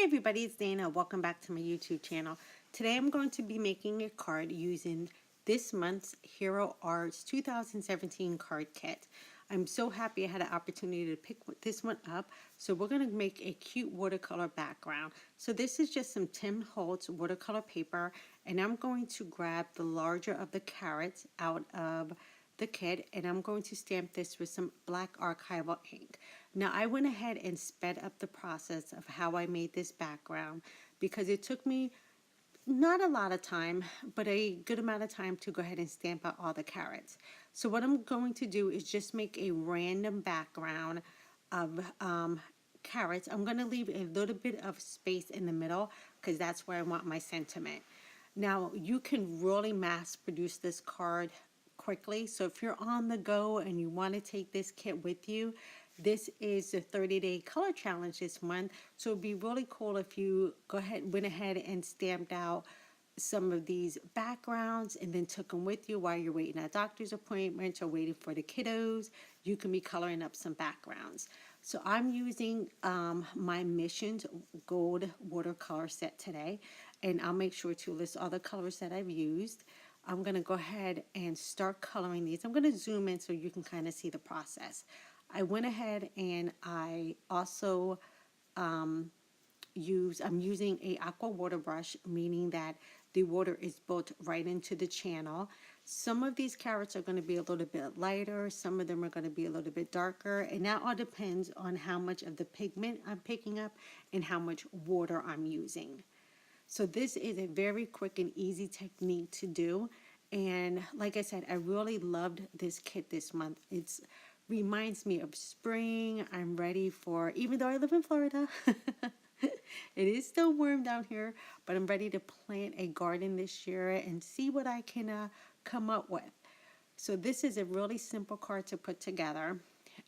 Hey everybody, it's Dana. Welcome back to my YouTube channel. Today I'm going to be making a card using this month's Hero Arts 2017 card kit. I'm so happy I had an opportunity to pick this one up. So we're going to make a cute watercolor background. So this is just some Tim Holtz watercolor paper, and I'm going to grab the larger of the carrots out of the kit, and I'm going to stamp this with some black archival ink. Now I went ahead and sped up the process of how I made this background because it took me not a lot of time, but a good amount of time to go ahead and stamp out all the carrots. So what I'm going to do is just make a random background of carrots. I'm going to leave a little bit of space in the middle because that's where I want my sentiment. Now you can really mass produce this card quickly. So if you're on the go and you want to take this kit with you, this is the 30-day color challenge this month. So it'd be really cool if you went ahead and stamped out some of these backgrounds and then took them with you while you're waiting at doctor's appointments or waiting for the kiddos. You can be coloring up some backgrounds. So I'm using my Missions Gold watercolor set today, and I'll make sure to list all the colors that I've used. I'm going to go ahead and start coloring these. I'm going to zoom in so you can kind of see the process. I went ahead and I also I'm using a aqua water brush, meaning that the water is built right into the channel. Some of these carrots are going to be a little bit lighter, some of them are going to be a little bit darker, and that all depends on how much of the pigment I'm picking up and how much water I'm using. So this is a very quick and easy technique to do. And like I said, I really loved this kit this month. It reminds me of spring. I'm ready for, even though I live in Florida, it is still warm down here, but I'm ready to plant a garden this year and see what I can come up with. So this is a really simple card to put together.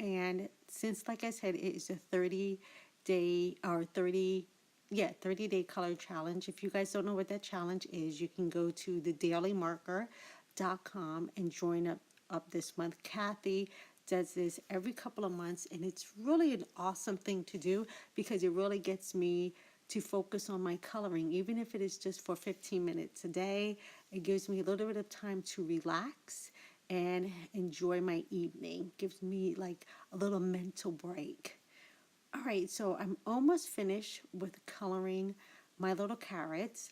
And since, like I said, it is a 30-day or 30-day color challenge. If you guys don't know what that challenge is, you can go to thedailymarker.com and join up this month. Kathy does this every couple of months, and it's really an awesome thing to do because it really gets me to focus on my coloring, even if it is just for 15 minutes a day. It gives me a little bit of time to relax and enjoy my evening. Gives me like a little mental break. All right, so I'm almost finished with coloring my little carrots.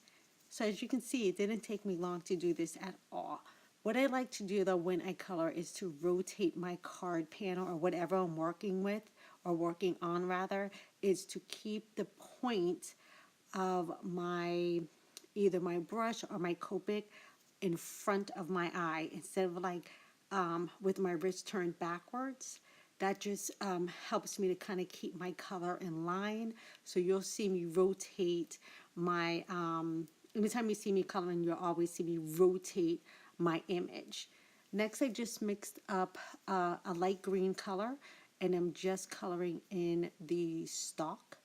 So as you can see, it didn't take me long to do this at all. What I like to do though when I color is to rotate my card panel or whatever I'm working with, or working on rather, is to keep the point of either my brush or my Copic in front of my eye instead of like with my wrist turned backwards. That just helps me to kind of keep my color in line. So you'll see me rotate my, anytime you see me coloring, you'll always see me rotate my image. Next, I just mixed up a light green color, and I'm just coloring in the stalk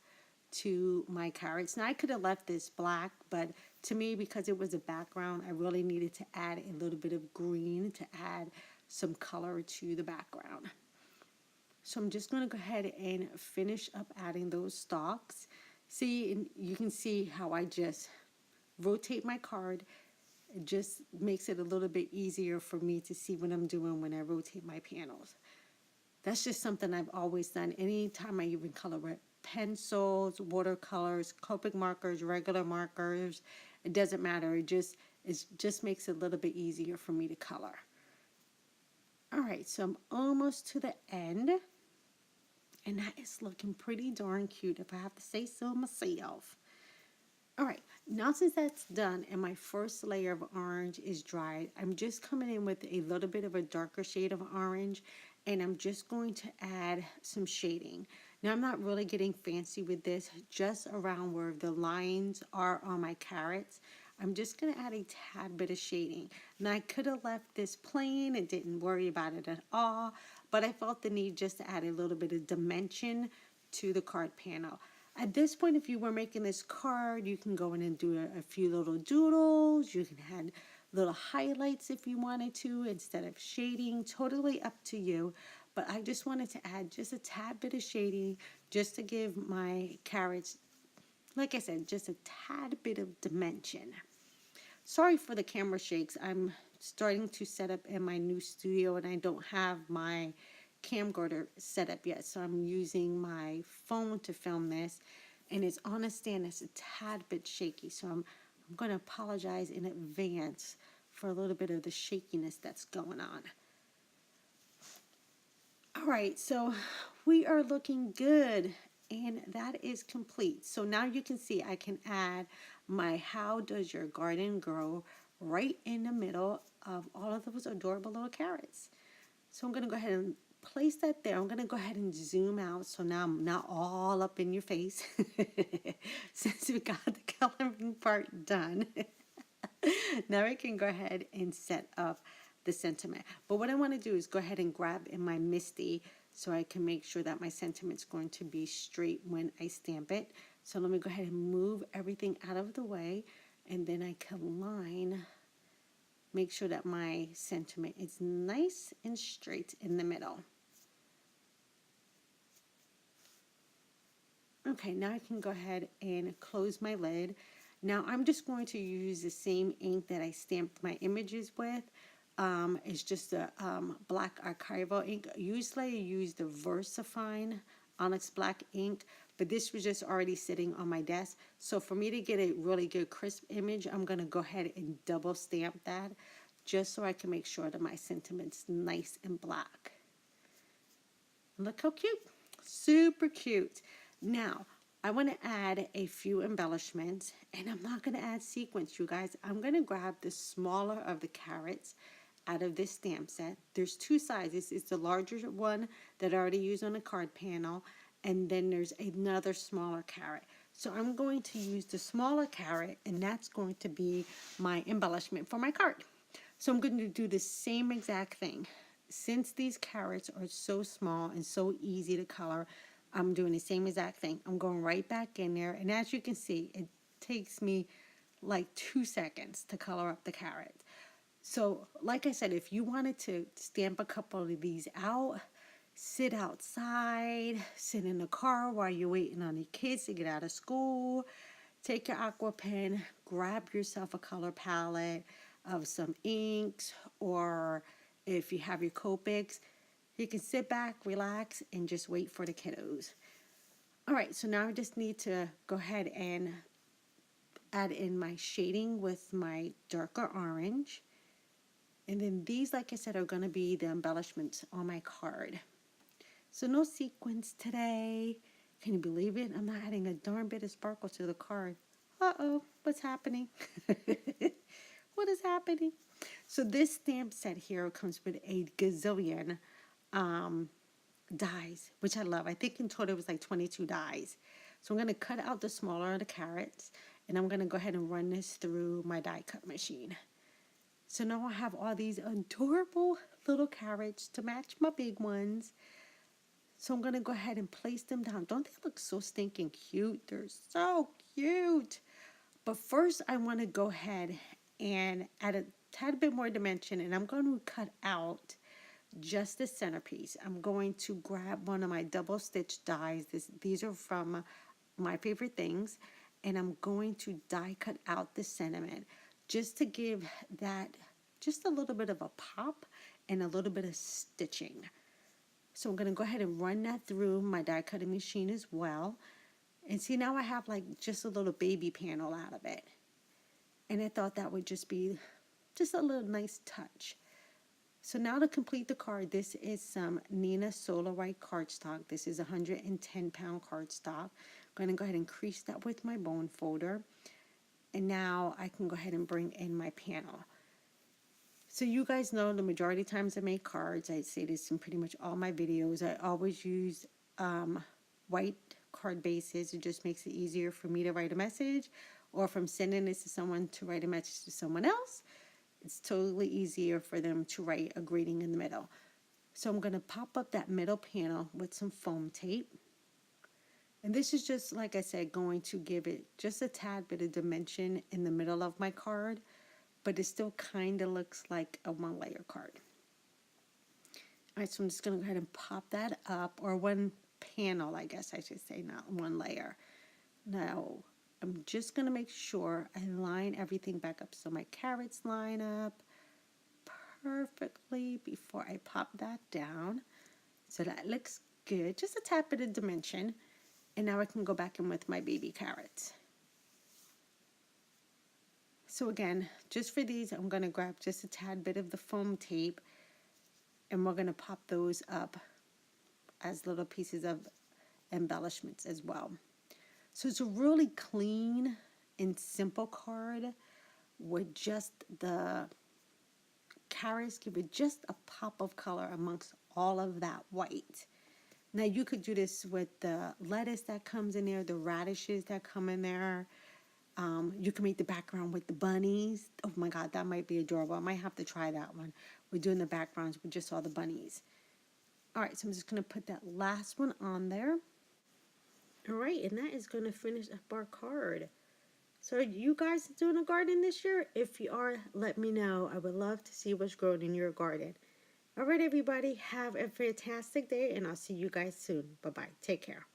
to my carrots. Now I could have left this black, but to me, because it was a background, I really needed to add a little bit of green to add some color to the background. So I'm just going to go ahead and finish up adding those stalks. See, and you can see how I just rotate my card. It just makes it a little bit easier for me to see what I'm doing when I rotate my panels. That's just something I've always done. Anytime I even color with pencils, watercolors, Copic markers, regular markers, it doesn't matter. It just makes it a little bit easier for me to color. All right, so I'm almost to the end. And that is looking pretty darn cute, if I have to say so myself. All right, now since that's done and my first layer of orange is dried, I'm just coming in with a little bit of a darker shade of orange, and I'm just going to add some shading. Now I'm not really getting fancy with this, just around where the lines are on my carrots. I'm just going to add a tad bit of shading. Now I could have left this plain and didn't worry about it at all, but I felt the need just to add a little bit of dimension to the card panel. At this point, if you were making this card, you can go in and do a few little doodles. You can add little highlights if you wanted to instead of shading. Totally up to you. But I just wanted to add just a tad bit of shading just to give my carrots like I said, just a tad bit of dimension. Sorry for the camera shakes. I'm starting to set up in my new studio and I don't have my camcorder set up yet. So I'm using my phone to film this and it's on a stand that's a tad bit shaky. So I'm going to apologize in advance for a little bit of the shakiness that's going on. All right, so we are looking good and that is complete. So now you can see I can add my How Does Your Garden Grow right in the middle of all of those adorable little carrots. So I'm going to go ahead and place that there. I'm going to go ahead and zoom out so now I'm not all up in your face since we got the coloring part done. Now I can go ahead and set up the sentiment. But what I want to do is go ahead and grab in my Misty so I can make sure that my sentiment's going to be straight when I stamp it. So let me go ahead and move everything out of the way and then I can make sure that my sentiment is nice and straight in the middle. Okay, now I can go ahead and close my lid. Now I'm just going to use the same ink that I stamped my images with. It's just a black archival ink. Usually I use the VersaFine Onyx Black ink, but this was just already sitting on my desk. So for me to get a really good crisp image, I'm going to go ahead and double stamp that just so I can make sure that my sentiment's nice and black. Look how cute. Super cute. Now, I want to add a few embellishments, and I'm not going to add sequins, you guys. I'm going to grab the smaller of the carrots out of this stamp set. There's two sizes. It's the larger one that I already used on the card panel, and then there's another smaller carrot. So I'm going to use the smaller carrot, and that's going to be my embellishment for my card. So I'm going to do the same exact thing. Since these carrots are so small and so easy to color, I'm doing the same exact thing. I'm going right back in there, and as you can see, it takes me like 2 seconds to color up the carrot. So, like I said, if you wanted to stamp a couple of these out, sit outside, sit in the car while you're waiting on your kids to get out of school, take your aqua pen, grab yourself a color palette of some inks, or if you have your Copics, you can sit back, relax, and just wait for the kiddos. All right, so now I just need to go ahead and add in my shading with my darker orange. And then these, like I said, are going to be the embellishments on my card. So no sequins today. Can you believe it? I'm not adding a darn bit of sparkle to the card. Uh-oh, what's happening? What is happening? So this stamp set here comes with a gazillion dies, which I love. I think in total it was like 22 dies. So I'm going to cut out the smaller of the carrots, and I'm going to go ahead and run this through my die cut machine. So now I have all these adorable little carrots to match my big ones. So I'm going to go ahead and place them down. Don't they look so stinking cute? They're so cute. But first I want to go ahead and add a tad bit more dimension, and I'm going to cut out just the centerpiece. I'm going to grab one of my double stitch dies. These are from My Favorite Things, and I'm going to die cut out the sentiment just to give that just a little bit of a pop and a little bit of stitching. So I'm going to go ahead and run that through my die cutting machine as well. And see, now I have like just a little baby panel out of it. And I thought that would just be just a little nice touch. So now to complete the card, this is some Nina Solar White cardstock. This is 110-pound cardstock. I'm going to go ahead and crease that with my bone folder. And now I can go ahead and bring in my panel. So you guys know the majority of times I make cards, I say this in pretty much all my videos, I always use white card bases. It just makes it easier for me to write a message, or if I'm sending this to someone to write a message to someone else, it's totally easier for them to write a greeting in the middle. So I'm going to pop up that middle panel with some foam tape. And this is just, like I said, going to give it just a tad bit of dimension in the middle of my card, but it still kind of looks like a one-layer card. All right, so I'm just going to go ahead and pop that up, or one panel, I guess I should say, not one layer. Now, I'm just going to make sure I line everything back up so my carrots line up perfectly before I pop that down. So that looks good, just a tad bit of dimension. And now I can go back in with my baby carrots. So again, just for these, I'm going to grab just a tad bit of the foam tape and we're going to pop those up as little pieces of embellishments as well. So it's a really clean and simple card with just the carrots, give it just a pop of color amongst all of that white. Now you could do this with the lettuce that comes in there, the radishes that come in there. You can make the background with the bunnies. Oh my God, that might be adorable. I might have to try that one. We're doing the backgrounds with just all the bunnies. All right, so I'm just going to put that last one on there. All right, and that is going to finish up our card. So are you guys doing a garden this year? If you are, let me know. I would love to see what's growing in your garden. All right, everybody, have a fantastic day, and I'll see you guys soon. Bye-bye. Take care.